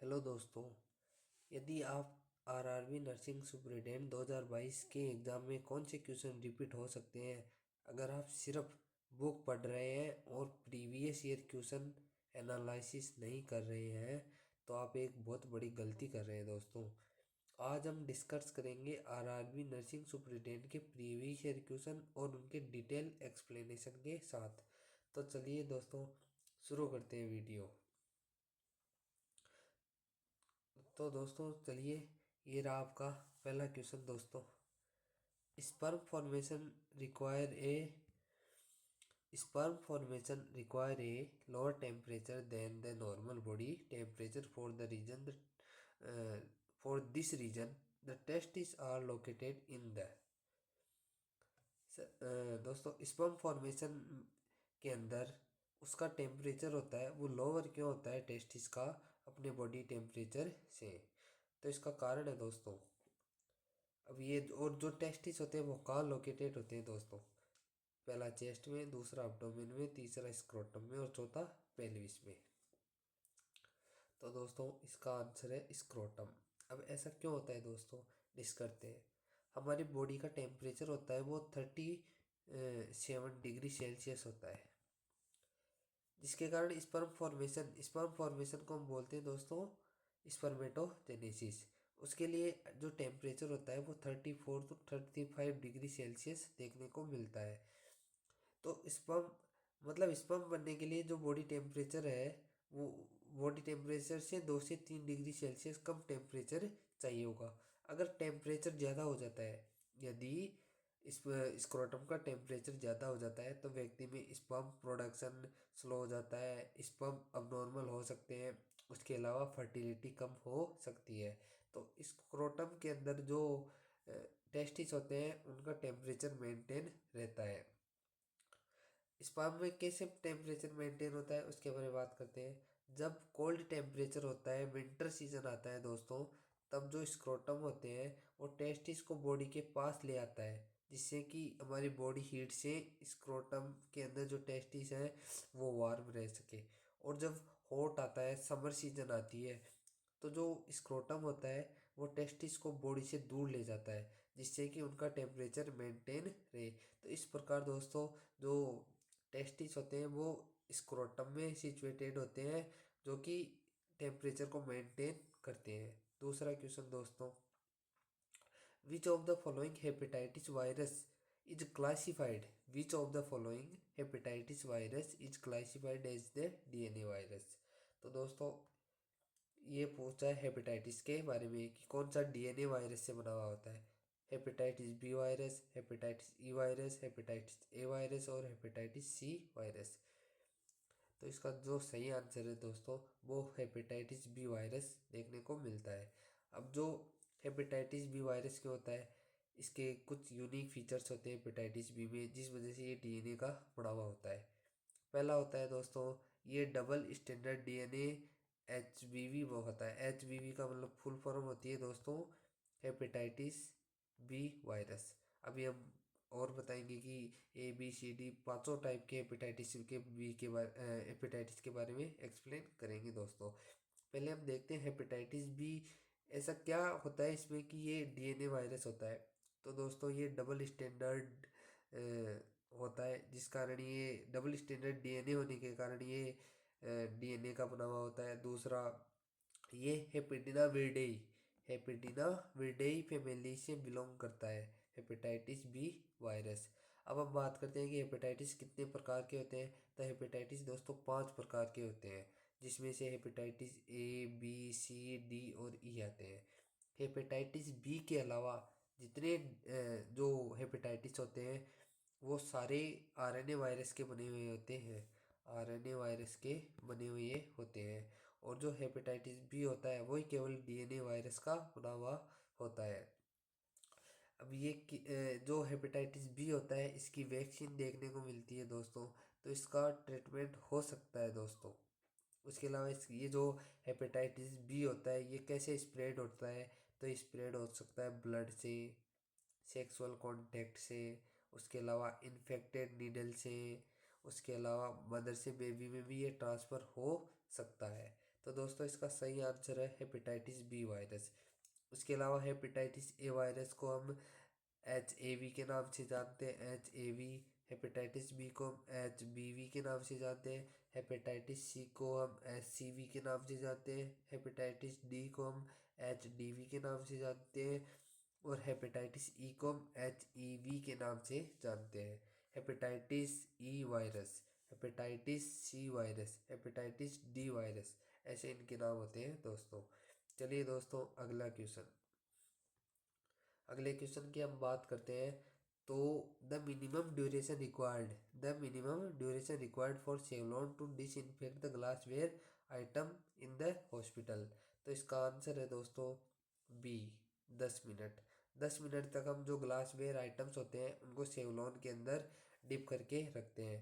Hello दोस्तों। यदि आप आरआरबी नर्सिंग सुपरिटेंडेंट 2022 के एग्ज़ाम में कौन से क्वेश्चन रिपीट हो सकते हैं, अगर आप सिर्फ बुक पढ़ रहे हैं और प्रीवियस ईयर क्वेश्चन एनालिसिस नहीं कर रहे हैं, तो आप एक बहुत बड़ी गलती कर रहे हैं दोस्तों। आज हम डिस्कस करेंगे आरआरबी नर्सिंग सुपरिटेंडेंट के प्रीवियस ईयर क्वेश्चन और उनके डिटेल एक्सप्लेनेशन के साथ। तो चलिए दोस्तों, शुरू करते हैं वीडियो। तो दोस्तों चलिए, ये रहा आपका पहला क्वेश्चन दोस्तों। Sperm formation require a lower temperature then the normal body temperature for this reason the testis are located in the. दोस्तों, स्पर्म फॉर्मेशन के अंदर उसका टेम्परेचर होता है वो लोअर क्यों होता है टेस्टिस का अपने बॉडी टेम्परेचर से? तो इसका कारण है दोस्तों, अब ये और जो टेस्टिस होते हैं वो कहाँ लोकेटेड होते हैं दोस्तों? पहला चेस्ट में, दूसरा अब्डोमेन में, तीसरा स्क्रोटम में और चौथा पेल्विस में। तो दोस्तों इसका आंसर है स्क्रोटम। अब ऐसा क्यों होता है दोस्तों, डिस्कस करते हैं। हमारी बॉडी का टेम्परेचर होता है वो 37 डिग्री सेल्सियस होता है, जिसके कारण स्पर्म फॉर्मेशन को हम बोलते हैं दोस्तों स्पर्मेटोजेनेसिस। उसके लिए जो टेम्परेचर होता है वो 34 to 35 डिग्री सेल्सियस देखने को मिलता है। तो स्पर्म बनने के लिए जो बॉडी टेम्परेचर है वो बॉडी टेम्परेचर से 2 से 3 डिग्री सेल्सियस कम टेम्परेचर चाहिए होगा। अगर टेम्परेचर ज़्यादा हो जाता है, यदि इस स्क्रोटम का टेम्परेचर ज़्यादा हो जाता है तो व्यक्ति में स्पर्म प्रोडक्शन स्लो हो जाता है, स्पर्म अबनॉर्मल हो सकते हैं, उसके अलावा फर्टिलिटी कम हो सकती है। तो स्क्रोटम के अंदर जो टेस्टिस होते हैं उनका टेम्परेचर मेंटेन रहता है। स्पर्म में कैसे टेम्परेचर मेंटेन होता है उसके बारे में बात करते हैं। जब कोल्ड टेम्परेचर होता है, विंटर सीजन आता है दोस्तों, तब जो स्क्रोटम होते हैं वो टेस्टिस को बॉडी के पास ले आता है, जिससे कि हमारी बॉडी हीट से स्क्रोटम के अंदर जो टेस्टिस है वो वार्म रह सके। और जब हॉट आता है, समर सीजन आती है, तो जो स्क्रोटम होता है वो टेस्टिस को बॉडी से दूर ले जाता है, जिससे कि उनका टेम्परेचर मेंटेन रहे। तो इस प्रकार दोस्तों जो टेस्टिस होते हैं वो स्क्रोटम में सिचुएटेड होते हैं, जो कि टेम्परेचर को मेंटेन करते हैं। दूसरा क्वेश्चन दोस्तों, which of the following hepatitis virus is classified which of the following hepatitis virus is classified as the DNA virus? तो दोस्तों ये पूछा है हेपेटाइटिस के बारे में कि कौन सा डीएनए वायरस से बना हुआ होता है। Hepatitis B virus, hepatitis E virus, hepatitis A virus और हेपेटाइटिस सी वायरस। तो इसका जो सही आंसर है दोस्तों वो हेपेटाइटिस बी वायरस देखने को मिलता है। अब जो हेपेटाइटिस बी वायरस क्यों होता है, इसके कुछ यूनिक फीचर्स होते हैं हेपेटाइटिस बी में, जिस वजह से ये डीएनए का बड़ा हुआ होता है। पहला होता है दोस्तों, ये डबल स्टैंडर्ड डीएनए HBV वो होता है। HBV का मतलब फुल फॉर्म होती है दोस्तों हेपेटाइटिस बी वायरस। अभी हम और बताएंगे कि ABCD पांचों टाइप के हेपेटाइटिस के बारे में एक्सप्लेन करेंगे दोस्तों। पहले हम देखते हैं हेपेटाइटिस बी ऐसा क्या होता है इसमें कि ये डीएनए वायरस होता है। तो दोस्तों ये डबल स्टैंडर्ड होता है, जिस कारण ये डबल स्टैंडर्ड डीएनए होने के कारण ये डीएनए का बना हुआ होता है। दूसरा, ये हेपेटिना विर्डेई फैमिली से बिलोंग करता है हेपेटाइटिस बी वायरस। अब हम बात करते हैं कि हेपेटाइटिस कितने प्रकार के होते हैं। तो हेपेटाइटिस दोस्तों 5 प्रकार के होते हैं, जिसमें से hepatitis A B C D और E आते हैं। हेपेटाइटिस बी के अलावा जितने जो हेपेटाइटिस होते हैं वो सारे आरएनए वायरस के बने हुए होते हैं, आरएनए वायरस के बने हुए होते हैं। और जो हेपेटाइटिस बी होता है वही केवल डीएनए वायरस का बना हुआ होता है। अब ये जो हेपेटाइटिस बी होता है इसकी वैक्सीन देखने को मिलती है दोस्तों, तो इसका ट्रीटमेंट हो सकता है दोस्तों। उसके अलावा ये जो हेपेटाइटिस बी होता है ये कैसे स्प्रेड होता है? तो स्प्रेड हो सकता है ब्लड से, सेक्सुअल कांटेक्ट से, उसके अलावा इन्फेक्टेड नीडल से, उसके अलावा मदर से बेबी में भी ये ट्रांसफ़र हो सकता है। तो दोस्तों इसका सही आंसर है हेपेटाइटिस बी वायरस। उसके अलावा हेपेटाइटिस ए वायरस को हम HAV के नाम से जानते हैं, HAV। हेपेटाइटिस बी को हम HBV के नाम से जानते हैं। हेपेटाइटिस सी को हम HCV के नाम से जानते हैं। हेपेटाइटिस डी को हम HDV के नाम से जानते हैं। और हेपेटाइटिस ई को हम HEV के नाम से जानते हैं। Hepatitis E virus, hepatitis C virus, hepatitis D virus, ऐसे इनके नाम होते हैं दोस्तों। चलिए दोस्तों अगला क्वेश्चन। अगले क्वेश्चन की हम बात करते हैं। तो the minimum duration required for Savlon to disinfect the glassware item in the hospital. तो इसका आंसर है दोस्तों बी, 10 मिनट। 10 मिनट तक हम जो ग्लासवेयर आइटम्स होते हैं उनको सेवलॉन के अंदर डिप करके रखते हैं।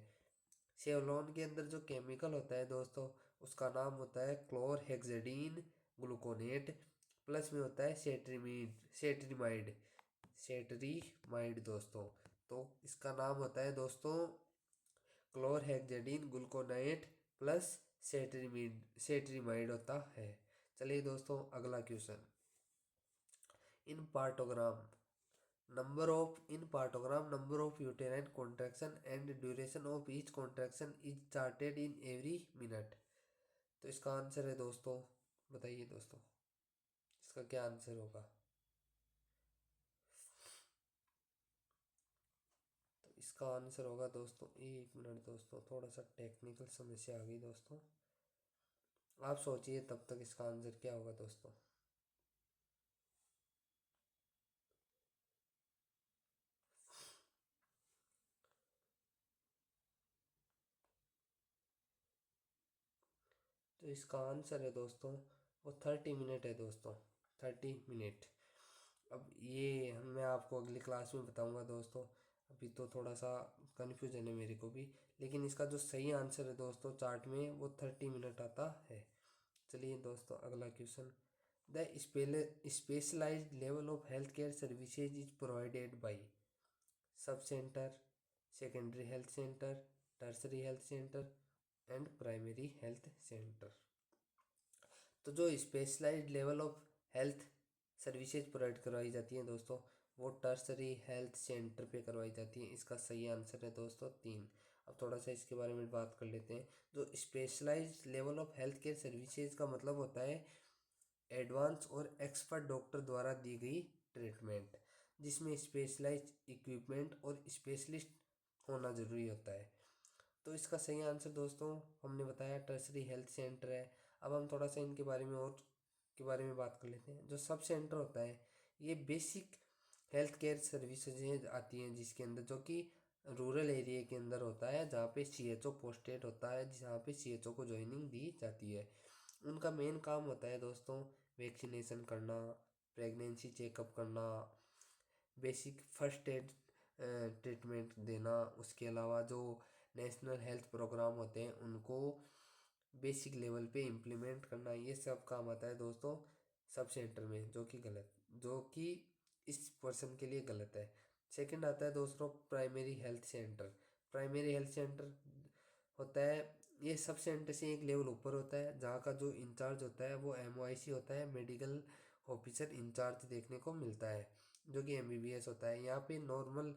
सेवलॉन के अंदर जो केमिकल होता है दोस्तों उसका नाम होता है क्लोरहेक्सेडीन ग्लूकोनेट, प्लस में होता है सेट्रीमाइड दोस्तों। तो इसका नाम होता है दोस्तों क्लोरहेक्सेडीन ग्लूकोनेट प्लस सेट्रीमाइड होता है। चलिए दोस्तों अगला question. In partogram number of uterine contraction and duration of each contraction is charted in every minute. तो इसका आंसर है दोस्तों, बताइए दोस्तों इसका क्या आंसर होगा। तो इसका आंसर होगा दोस्तों, 1 मिनट दोस्तों, थोड़ा सा टेक्निकल समस्या आ गई दोस्तों, आप सोचिए तब तक इसका आंसर क्या होगा दोस्तों। तो इसका आंसर है दोस्तों वो 30 मिनट है दोस्तों, 30 मिनट। अब ये मैं आपको अगली क्लास में बताऊंगा दोस्तों, अभी तो थोड़ा सा कन्फ्यूजन है मेरे को भी। लेकिन इसका जो सही आंसर है दोस्तों चार्ट में वो 30 मिनट आता है। चलिए दोस्तों अगला question. The specialised level of health care services is provided by sub centre, secondary health centre, tertiary health centre and primary health centre. तो जो specialised level of health services provide करवाई जाती हैं दोस्तों वो टर्सरी हेल्थ सेंटर पे करवाई जाती हैं। इसका सही आंसर है दोस्तों 3। अब थोड़ा सा इसके बारे में बात कर लेते हैं। जो specialised level of health care services का मतलब होता है एडवांस और एक्सपर्ट डॉक्टर द्वारा दी गई ट्रीटमेंट, जिसमें स्पेशलाइज्ड इक्विपमेंट और स्पेशलिस्ट होना ज़रूरी होता है। तो इसका सही आंसर दोस्तों हमने बताया टर्सरी हेल्थ सेंटर है। अब हम थोड़ा सा इनके बारे में और के बारे में बात कर लेते हैं। जो सब सेंटर होता है ये बेसिक हेल्थ केयर सर्विसेज आती हैं जिसके अंदर, जो कि रूरल एरिया के अंदर होता है, जहाँ पे CHO पोस्टेड होता है, जहाँ पे CHO को ज्वाइनिंग दी जाती है। उनका मेन काम होता है दोस्तों वैक्सीनेशन करना, प्रेगनेंसी चेकअप करना, बेसिक फर्स्ट एड ट्रीटमेंट देना। उसके अलावा जो नेशनल हेल्थ प्रोग्राम होते हैं उनको बेसिक लेवल पे इम्प्लीमेंट करना, ये सब काम आता है दोस्तों सब सेंटर में, जो कि इस पर्सन के लिए गलत है। सेकंड आता है दोस्तों primary health centre. Primary health centre होता है ये सब सेंटर से एक लेवल ऊपर होता है, जहाँ का जो इंचार्ज होता है वो MOIC होता है, मेडिकल ऑफिसर इंचार्ज देखने को मिलता है, जो कि MBBS होता है। यहाँ पे नॉर्मल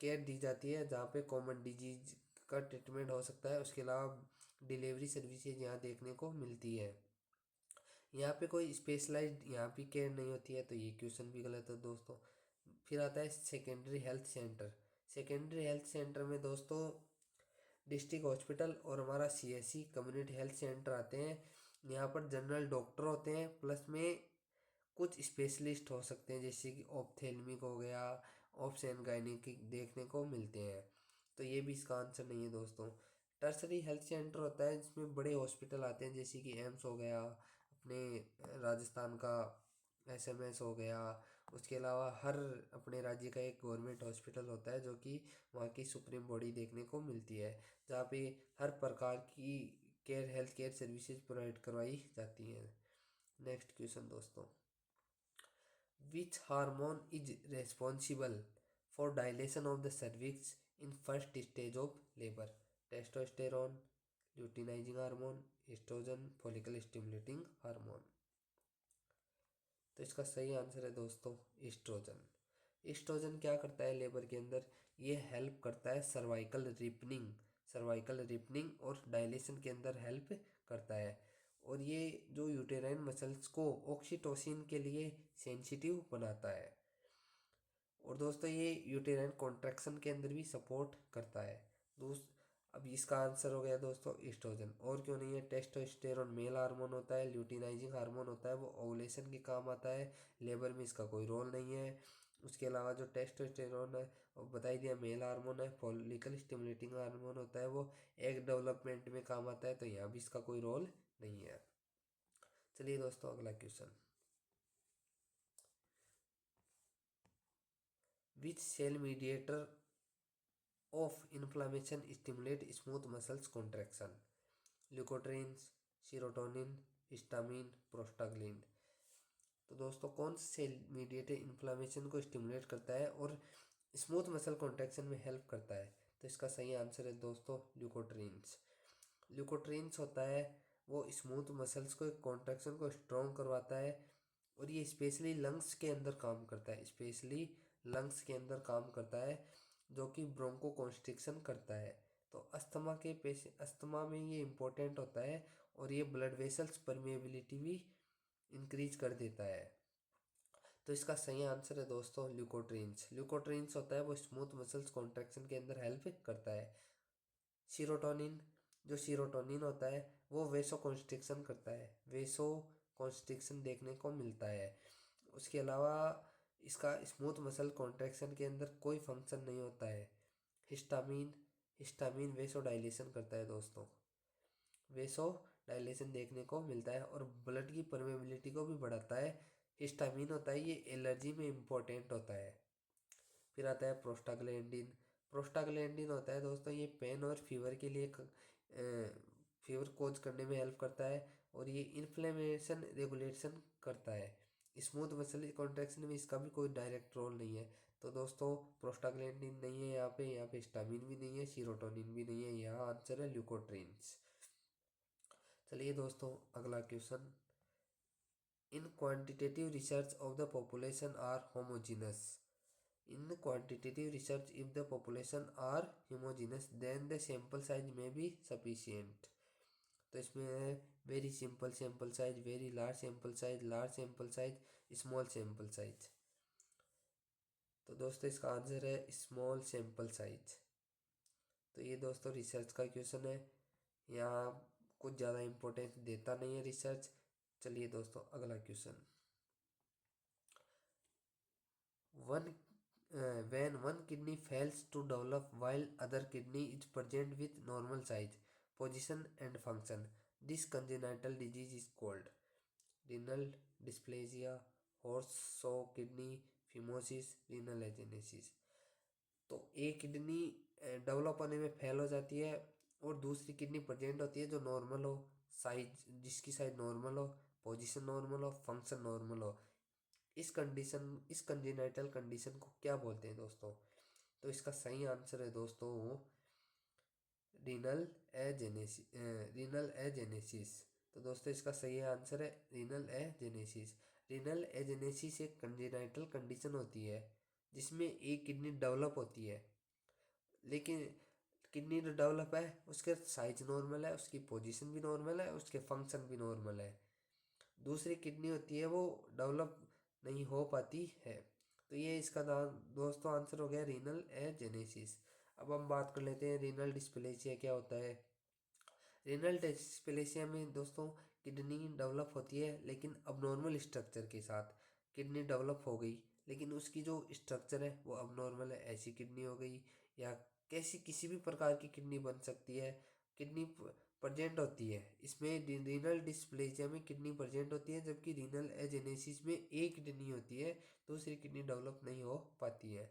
केयर दी जाती है जहाँ पे कॉमन डिजीज का ट्रीटमेंट हो सकता है। उसके अलावा डिलीवरी सर्विसेज यहाँ देखने को मिलती है। यहाँ पे कोई स्पेशलाइज्ड यहाँ भी केयर नहीं होती है, तो ये क्वेश्चन भी गलत है दोस्तों। फिर आता है secondary health centre. Secondary health centre में दोस्तों डिस्ट्रिक्ट हॉस्पिटल और हमारा CSC कम्युनिटी हेल्थ सेंटर आते हैं। यहाँ पर जनरल डॉक्टर होते हैं, प्लस में कुछ स्पेशलिस्ट हो सकते हैं, जैसे कि ऑप्थेल्मिक हो गया, ऑप्स एंड गायनेक देखने को मिलते हैं। तो ये भी इसका आंसर नहीं है दोस्तों। टर्सरी हेल्थ सेंटर होता है जिसमें बड़े हॉस्पिटल आते हैं, जैसे कि एम्स हो गया, अपने राजस्थान का SMS हो गया। उसके अलावा हर अपने राज्य का एक गवर्नमेंट हॉस्पिटल होता है, जो कि वहाँ की सुप्रीम बॉडी देखने को मिलती है, जहाँ पे हर प्रकार की हेल्थ केयर सर्विसेज प्रोवाइड करवाई जाती हैं। नेक्स्ट क्वेश्चन दोस्तों। Which hormone is responsible for dilation of the cervix in first stage of labor? Testosterone, luteinizing hormone, oestrogen follicle stimulating hormone. तो इसका सही आंसर है दोस्तों एस्ट्रोजन। एस्ट्रोजन क्या करता है लेबर के अंदर, ये हेल्प करता है सर्वाइकल रिपनिंग और डायलेशन के अंदर हेल्प करता है। और ये जो यूटेराइन मसल्स को ऑक्सीटोसिन के लिए सेंसिटिव बनाता है। और दोस्तों ये यूटेराइन कॉन्ट्रैक्शन के अंदर भी सपोर्ट करता है। अब इसका आंसर हो गया दोस्तों एस्ट्रोजन। और क्यों नहीं है, टेस्टोस्टेरोन मेल हार्मोन होता है, ल्यूटिनाइजिंग हार्मोन होता है, वो ओवुलेशन के काम आता है, लेबर में इसका कोई रोल नहीं है। उसके अलावा जो टेस्टोस्टेरोन है वो बता ही दिया मेल हार्मोन है, फॉलिकल स्टिमुलेटिंग हार्मोन होता है, वो एग डेवलपमेंट में काम आता है, तो यहाँ भी इसका कोई रोल नहीं है। चलिए दोस्तों अगला question, which cell mediator of inflammation stimulate smooth muscles contraction, leukotrienes, serotonin, histamine, prostaglandin. तो दोस्तों कौन सा सेल मीडिएटेड इन्फ्लामेशन को स्टिमुलेट करता है और स्मूथ मसल कॉन्ट्रैक्शन में हेल्प करता है, तो इसका सही आंसर है दोस्तों ल्यूकोट्रीन्स। ल्यूकोट्रीन्स होता है वो स्मूथ मसल्स को कॉन्ट्रैक्शन को स्ट्रॉन्ग करवाता है और ये स्पेशली लंग्स के अंदर काम करता है, जो कि ब्रोंको कॉन्स्ट्रिक्शन करता है। तो अस्थमा में ये इम्पोर्टेंट होता है और ये ब्लड वेसल्स परमेबिलिटी भी इंक्रीज कर देता है। तो इसका सही आंसर है दोस्तों ल्यूकोट्रीन्स होता है वो स्मूथ मसल्स कॉन्ट्रैक्शन के अंदर हेल्प करता है। सीरोटोनिन होता है वो वेसो कॉन्स्ट्रिक्शन करता है, वेसो कॉन्स्ट्रिक्शन देखने को मिलता है। उसके अलावा इसका स्मूथ मसल कॉन्ट्रैक्शन के अंदर कोई फंक्शन नहीं होता है। हिस्टामिन वेसो डायलेशन करता है दोस्तों, वेसो डायलेशन देखने को मिलता है और ब्लड की परमेबिलिटी को भी बढ़ाता है। हिस्टामिन होता है ये एलर्जी में इम्पोर्टेंट होता है। फिर आता है प्रोस्टाग्लैंडिन होता है दोस्तों ये पेन और फीवर के लिए फीवर कोज करने में हेल्प करता है और ये इन्फ्लेमेशन रेगुलेशन करता है। स्मूथ मसल कॉन्ट्रैक्शन में इसका भी कोई डायरेक्ट रोल नहीं है। तो दोस्तों प्रोस्टाग्लैंडिन नहीं है यहाँ पे हिस्टामिन भी नहीं है, सीरोटोनिन भी नहीं है, यहाँ आंसर है ल्यूकोट्रीन्स। चलिए दोस्तों अगला question, in quantitative research of the population are homogenous, in quantitative research if the population are homogeneous then the sample size may be sufficient। तो इसमें है very simple sample size, very large sample size, small sample size. तो दोस्तों इसका answer है small sample size. तो ये दोस्तों रिसर्च का क्वेश्चन है, यहाँ कुछ ज़्यादा इम्पोर्टेंस देता नहीं है रिसर्च। चलिए दोस्तों अगला question, one when one kidney fails to develop while other kidney is present with normal size, position and function, this congenital disease is called renal dysplasia, horse kidney, phimosis, renal agenesis। तो एक kidney develop होने में fail हो जाती है और दूसरी kidney present होती है जो नॉर्मल हो, जिसकी साइज नॉर्मल हो, पोजीशन नॉर्मल हो, फंक्शन नॉर्मल हो। इस कंजेनाइटल कंडीशन को क्या बोलते हैं दोस्तों, तो इसका सही आंसर है दोस्तों रीनल एजेनेसिस। तो दोस्तों इसका सही आंसर है रीनल एजेनेसिस एक कंजेनाइटल कंडीशन होती है जिसमें एक किडनी डेवलप होती है, लेकिन किडनी जो डेवलप है उसके साइज नॉर्मल है, उसकी पोजीशन भी नॉर्मल है, उसके फंक्शन भी नॉर्मल है। दूसरी किडनी होती है वो डेवलप नहीं हो पाती है। तो ये इसका दोस्तों आंसर हो गया रीनल एजेनेसिस। अब हम बात कर लेते हैं रीनल डिस्प्लेसिया क्या होता है। रीनल डिस्प्लेसिया में दोस्तों किडनी डेवलप होती है लेकिन अबनॉर्मल स्ट्रक्चर के साथ। किडनी डेवलप हो गई लेकिन उसकी जो स्ट्रक्चर है वो अबनॉर्मल है, ऐसी किडनी हो गई, या कैसी किसी भी प्रकार की किडनी बन सकती है। किडनी प्रेजेंट होती है इसमें, रीनल डिस्प्लेसिया में किडनी प्रेजेंट होती है, जबकि रीनल एजेनेसिस में एक किडनी होती है, दूसरी किडनी डेवलप नहीं हो पाती है।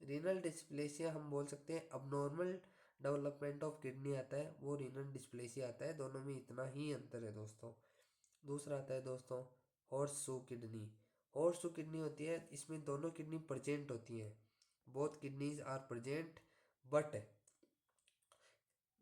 रीनल डिस्प्लेसिया हम बोल सकते हैं अबनॉर्मल डेवलपमेंट ऑफ किडनी आता है, वो रीनल डिस्प्लेसिया आता है। दोनों में इतना ही अंतर है दोस्तों। दूसरा आता है दोस्तों हॉर्स शू किडनी होती है, इसमें दोनों किडनी प्रेजेंट होती हैं, both kidneys are present, but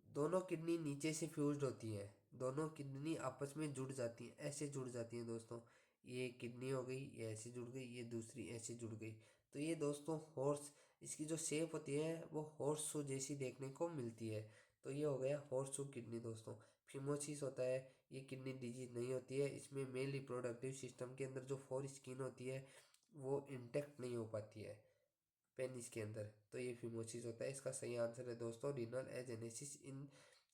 दोनों किडनी नीचे से फ्यूज्ड होती हैं, दोनों किडनी आपस में जुड़ जाती हैं, ऐसे जुड़ जाती हैं दोस्तों। ये किडनी हो गई, ये ऐसे जुड़ गई, ये दूसरी ऐसे जुड़ गई। तो ये दोस्तों हॉर्स, इसकी जो शेप होती है वो हॉर्स शू जैसी देखने को मिलती है। तो ये हो गया हॉर्स शू किडनी दोस्तों। फिमोसिस होता है, ये किडनी डिजीज नहीं होती है, इसमें मेल रिप्रोडक्टिव सिस्टम के अंदर जो फोर स्किन होती है वो इंटेक्ट नहीं हो पाती है पेनिस के अंदर। तो ये फिमोसिस होता है। इसका सही आंसर है दोस्तों रीनल एजेनेसिस। इन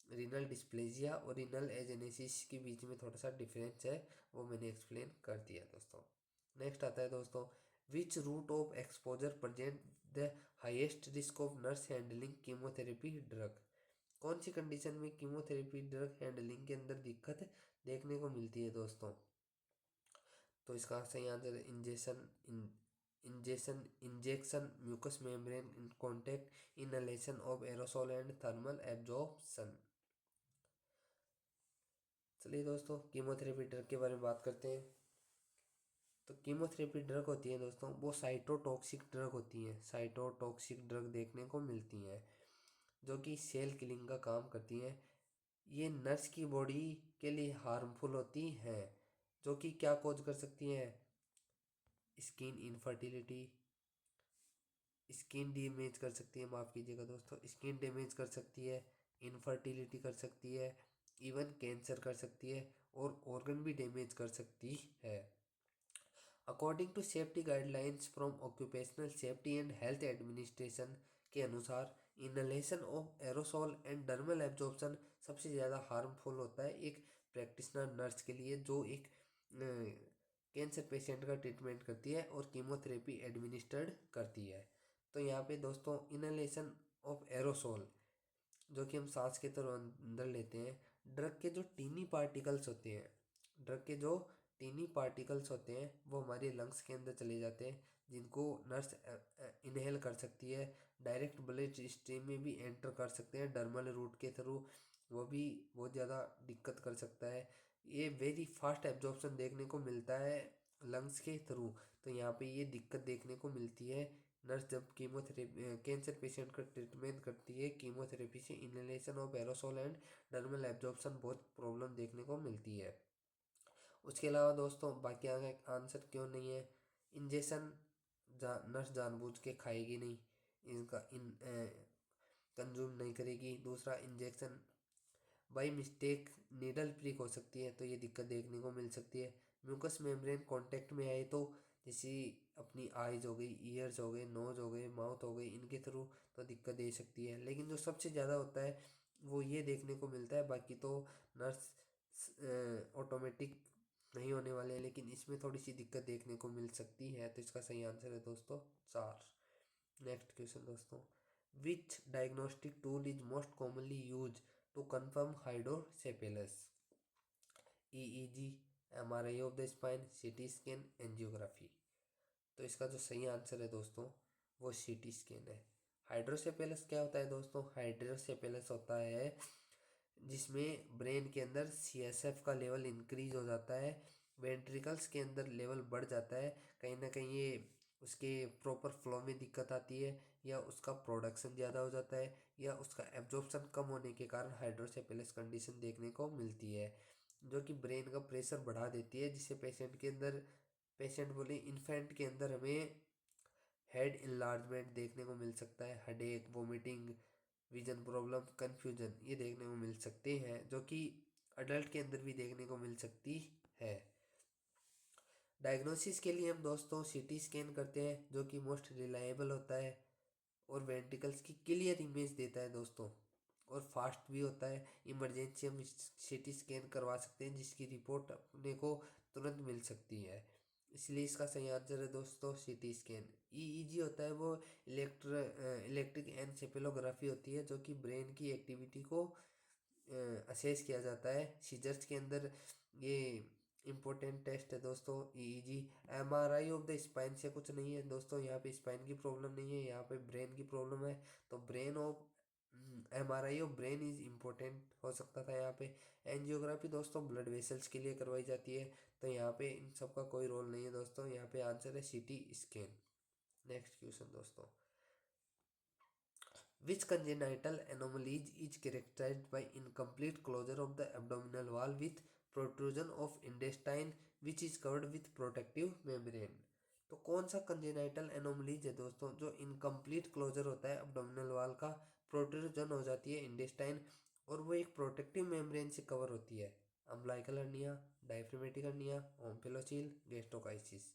रीनल डिस्प्लेजिया और रीनल एजेनेसिस के बीच में थोड़ा सा डिफरेंस है, वो मैंने एक्सप्लेन कर दिया दोस्तों। नेक्स्ट आता है दोस्तों, which route of exposure present the highest risk of nurse handling chemotherapy drug. कौन सी कंडीशन में कीमोथेरेपी ड्रग हैंडलिंग के अंदर दिक्कत देखने को मिलती है दोस्तों? तो इसका सही आंसर है injection mucous membrane in contact inhalation of aerosol and thermal absorption. चलिए दोस्तों कीमोथेरेपी ड्रग के बारे में बात करते हैं। तो कीमोथेरेपी ड्रग होती है दोस्तों वो साइटोटॉक्सिक ड्रग होती हैं। साइटोटॉक्सिक ड्रग देखने को मिलती हैं जो कि सेल किलिंग का काम करती हैं। ये नर्स की बॉडी के लिए हार्मफुल होती हैं, जो कि क्या कॉज कर सकती हैं? स्किन इनफर्टिलिटी, स्किन डैमेज कर सकती है, माफ़ कीजिएगा दोस्तों, स्किन डैमेज कर सकती है, इनफर्टिलिटी कर सकती है, इवन कैंसर कर सकती है और ऑर्गन भी डैमेज कर सकती है। According to safety guidelines from occupational safety and health administration के अनुसार inhalation of aerosol and dermal absorption सबसे ज़्यादा हार्मफुल होता है एक प्रैक्टिशनर नर्स के लिए जो एक कैंसर पेशेंट का ट्रीटमेंट करती है और कीमोथेरेपी एडमिनिस्टर्ड करती है। तो यहाँ पे दोस्तों इनहेलेशन ऑफ एरोसोल जो कि हम सांस के तरह अंदर लेते हैं, ड्रग के जो टीनी पार्टिकल्स होते हैं, ड्रग के जो टीनी पार्टिकल्स होते हैं वो हमारे लंग्स के अंदर चले जाते हैं, जिनको नर्स इनहेल कर सकती है। डायरेक्ट ब्लड स्ट्रीम में भी एंटर कर सकते हैं डर्मल रूट के थ्रू, वो भी बहुत ज़्यादा दिक्कत कर सकता है। ये वेरी फास्ट एब्जॉर्प्शन देखने को मिलता है लंग्स के थ्रू। तो यहाँ पे ये दिक्कत देखने को मिलती है। नर्स जब कीमोथेरेपी कैंसर पेशेंट का ट्रीटमेंट करती है कीमोथेरेपी से inhalation of aerosol and dermal absorption बहुत प्रॉब्लम देखने को मिलती है। उसके अलावा दोस्तों बाकी आगे आंसर क्यों नहीं है? इंजेक्शन नर्स जानबूझ के खाएगी नहीं, इनका इन कंज्यूम नहीं करेगी। दूसरा, injection by mistake needle prick हो सकती है, तो ये दिक्कत देखने को मिल सकती है। म्यूकस मेम्ब्रेन कांटेक्ट में आए तो जैसे अपनी आइज हो गई, ईयर्स हो गए, नोज हो गए, माउथ हो गई, इनके थ्रू तो दिक्कत दे सकती है। लेकिन जो सबसे ज़्यादा होता है वो ये देखने को मिलता है। बाकी तो नर्स ऑटोमेटिक नहीं होने वाले हैं, लेकिन इसमें थोड़ी सी दिक्कत देखने को मिल सकती है। तो इसका सही आंसर है दोस्तों 4। नेक्स्ट क्वेश्चन दोस्तों, which diagnostic tool is most commonly use to confirm hydrocephalus? EEG, MRI of the spine, CT scan, angiography. तो इसका जो सही आंसर है दोस्तों वो सीटी स्कैन है। हाइड्रोसेफेलस क्या होता है दोस्तों? हाइड्रोसेफेलस होता है जिसमें ब्रेन के अंदर सीएसएफ का लेवल इंक्रीज हो जाता है, वेंट्रिकल्स के अंदर लेवल बढ़ जाता है, कहीं ना कहीं ये उसके प्रॉपर फ्लो में दिक्कत आती है, या उसका प्रोडक्शन ज़्यादा हो जाता है, या उसका एब्जॉर्प्शन कम होने के कारण हाइड्रोसेफेलस कंडीशन देखने को मिलती है, जो कि ब्रेन का प्रेशर बढ़ा देती है, जिससे पेशेंट बोले इन्फेंट के अंदर हमें हेड इनलार्जमेंट देखने को मिल सकता है, headache, vomiting, vision problem, confusion ये देखने को मिल सकते हैं, जो कि अडल्ट के अंदर भी देखने को मिल सकती है। डायग्नोसिस के लिए हम दोस्तों सीटी स्कैन करते हैं जो कि मोस्ट रिलायबल होता है और वेंट्रिकल्स की क्लियर इमेज देता है दोस्तों, और फास्ट भी होता है। इमरजेंसी हम सीटी स्कैन करवा सकते हैं जिसकी रिपोर्ट अपने को तुरंत मिल सकती है, इसलिए इसका सही आंसर है दोस्तों सीटी स्कैन। ईईजी होता है वो इलेक्ट्रिक एनसेफेलोग्राफी होती है जो कि ब्रेन की एक्टिविटी को असेस किया जाता है। सीजर्स के अंदर ये इम्पोर्टेंट टेस्ट है दोस्तों EEG. MRI of the spine से कुछ नहीं है दोस्तों, यहाँ पे स्पाइन की प्रॉब्लम नहीं है, यहाँ पे ब्रेन की प्रॉब्लम है, तो brain of MRI of brain is important हो सकता था यहाँ पे। एंजियोग्राफी दोस्तों ब्लड वेसल्स के लिए करवाई जाती है, तो यहाँ पे इन सब का कोई रोल नहीं है दोस्तों, यहाँ पे आंसर है सीटी स्कैन। नेक्स्ट क्वेश्चन दोस्तों, Which congenital anomalies is characterized by incomplete closure of the abdominal wall with protrusion of intestine which is covered with protective membrane। तो कौन सा कंजेनाइटल एनोमलीज है दोस्तों, जो इनकम्प्लीट क्लोजर होता है एब्डोमिनल वाल का, प्रोट्रूजन हो जाती है इंटेस्टाइन और वो एक प्रोटेक्टिव मेम्ब्रेन से कवर होती है। Umbilical hernia, diaphragmatic hernia, omphalocele, gastroschisis.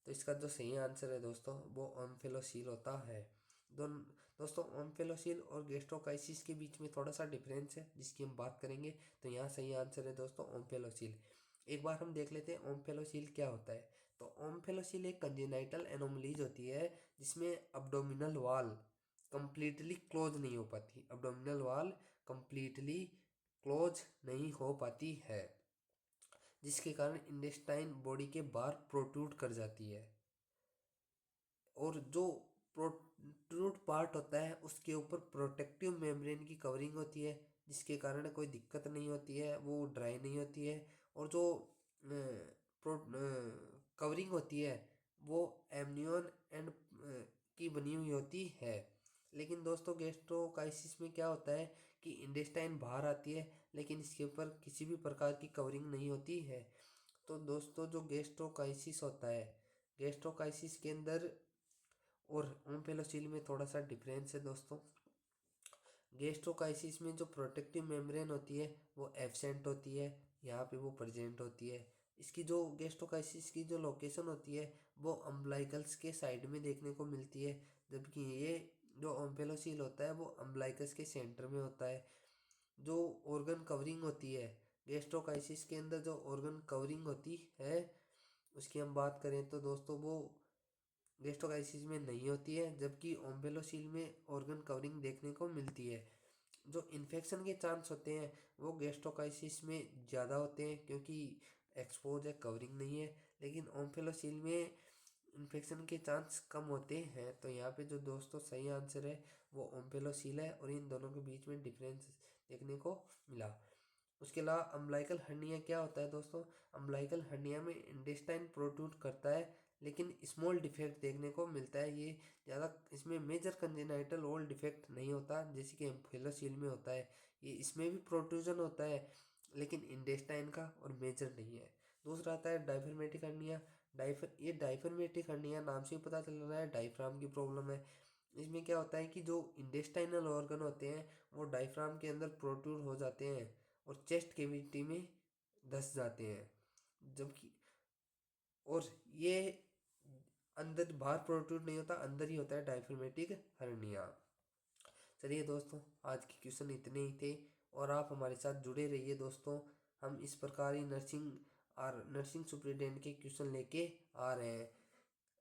तो इसका जो सही आंसर है दोस्तों वो ओम्फेलोसील होता है। दोस्तों ओम्फेलोसील और गैस्ट्रोकाइसिस के बीच में थोड़ा सा डिफरेंस है जिसकी हम बात करेंगे। तो यहाँ सही आंसर है दोस्तों ओम्फेलोसील। एक बार हम देख लेते हैं ओम्फेलोसील क्या होता है। तो ओम्फेलोसील एक कंजेनाइटल एनोमलीज होती है जिसमें अब्डोमिनल वाल कंप्लीटली क्लोज नहीं हो पाती, अब्डोमिनल वाल कंप्लीटली क्लोज नहीं हो पाती है, जिसके कारण इंटेस्टाइन बॉडी के बाहर प्रोट्रूड कर जाती है और जो प्रोट्रूड पार्ट होता है उसके ऊपर प्रोटेक्टिव मेम्ब्रेन की कवरिंग होती है, जिसके कारण कोई दिक्कत नहीं होती है, वो ड्राई नहीं होती है। और जो कवरिंग होती है वो एमनियन एंड की बनी हुई होती है। लेकिन दोस्तों गैस्ट्रोकाइसिस में क्या होता है कि इंटेस्टाइन बाहर आती है लेकिन इसके ऊपर किसी भी प्रकार की कवरिंग नहीं होती है। तो दोस्तों जो गैस्ट्रोकाइसिस होता है, गैस्ट्रोकाइसिस के अंदर और ओम्फेलोसील में थोड़ा सा डिफरेंस है दोस्तों। गैस्ट्रोकाइसिस में जो प्रोटेक्टिव मेम्ब्रेन होती है वो एब्सेंट होती है, यहाँ पे वो प्रेजेंट होती है। इसकी जो गैस्ट्रोकाइसिस की जो लोकेशन होती है वो अम्बलाइकल्स के साइड में देखने को मिलती है, जबकि ये जो ओम्फेलोसील होता है वो अम्बलाइकस के सेंटर में होता है। जो ऑर्गन कवरिंग होती है गैस्ट्रोकाइसिस के अंदर, जो ऑर्गन कवरिंग होती है उसकी हम बात करें तो दोस्तों वो गैस्ट्रोकाइसिस में नहीं होती है, जबकि ओम्फेलोसील में ऑर्गन कवरिंग देखने को मिलती है। जो इन्फेक्शन के चांस होते हैं वो गैस्ट्रोकाइसिस में ज़्यादा होते हैं क्योंकि एक्सपोज है, कवरिंग नहीं है। लेकिन ओम्फेलोसील में इन्फेक्शन के चांस कम होते हैं। तो यहाँ पे जो दोस्तों सही आंसर है वो ओम्फेलोसील है और इन दोनों के बीच में डिफरेंस देखने को मिला। उसके अलावा अम्बलाइकल हर्निया क्या होता है दोस्तों, अम्बलाइकल हर्निया में इंटेस्टाइन प्रोट्रूड करता है लेकिन स्मॉल डिफेक्ट देखने को मिलता है। ये ज़्यादा इसमें मेजर कंजेनाइटल ओल डिफेक्ट नहीं होता जैसे कि एम्फिलोसील में होता है। ये इसमें भी प्रोट्रूजन होता है लेकिन इंटेस्टाइन का और मेजर नहीं है। दूसरा आता है डायफ्रामेटिक हर्निया। ये डायफ्रामेटिक हर्निया नाम से ही पता चल रहा है डायफ्राम की प्रॉब्लम है। इसमें क्या होता है कि जो इंटेस्टाइनल ऑर्गन होते हैं वो डायफ्राम के अंदर प्रोट्रूड हो जाते हैं और चेस्ट कैविटी में धस जाते हैं, जबकि और ये अंदर बाहर प्रोट्रूड नहीं होता, अंदर ही होता है डायफ्रामेटिक हर्निया। चलिए दोस्तों आज के क्वेश्चन इतने ही थे और आप हमारे साथ जुड़े रहिए दोस्तों। हम इस प्रकार ही नर्सिंग सुपरिटेंडेंट के क्वेश्चन लेके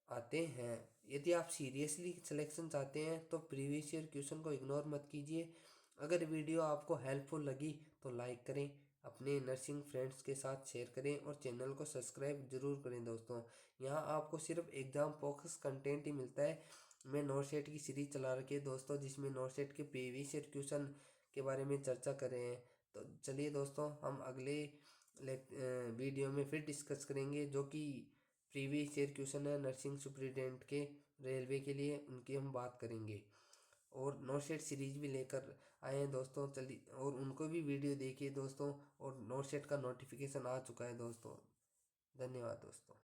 आते हैं। यदि आप सीरियसली सिलेक्शन चाहते हैं तो प्रीवियस ईयर क्वेश्चन को इग्नोर मत कीजिए। अगर वीडियो आपको हेल्पफुल लगी तो लाइक करें, अपने नर्सिंग फ्रेंड्स के साथ शेयर करें और चैनल को सब्सक्राइब जरूर करें दोस्तों। यहाँ आपको सिर्फ एग्जाम फोकस कंटेंट ही मिलता है। मैं नोटसेट की सीरीज चला रखी है दोस्तों जिसमें नोटसेट के प्रीवियस ईयर क्वेश्चन के बारे में चर्चा कर रहे हैं। तो चलिए दोस्तों हम अगले वीडियो में फिर डिस्कस करेंगे जो कि प्रीवियस ईयर क्वेश्चन है नर्सिंग सुपरिटेंडेंट के, रेलवे के लिए, उनकी हम बात करेंगे। और नोटसेट सीरीज भी लेकर आए हैं दोस्तों, चलिए और उनको भी वीडियो देखिए दोस्तों। और नोटसेट का नोटिफिकेशन आ चुका है दोस्तों। धन्यवाद दोस्तों।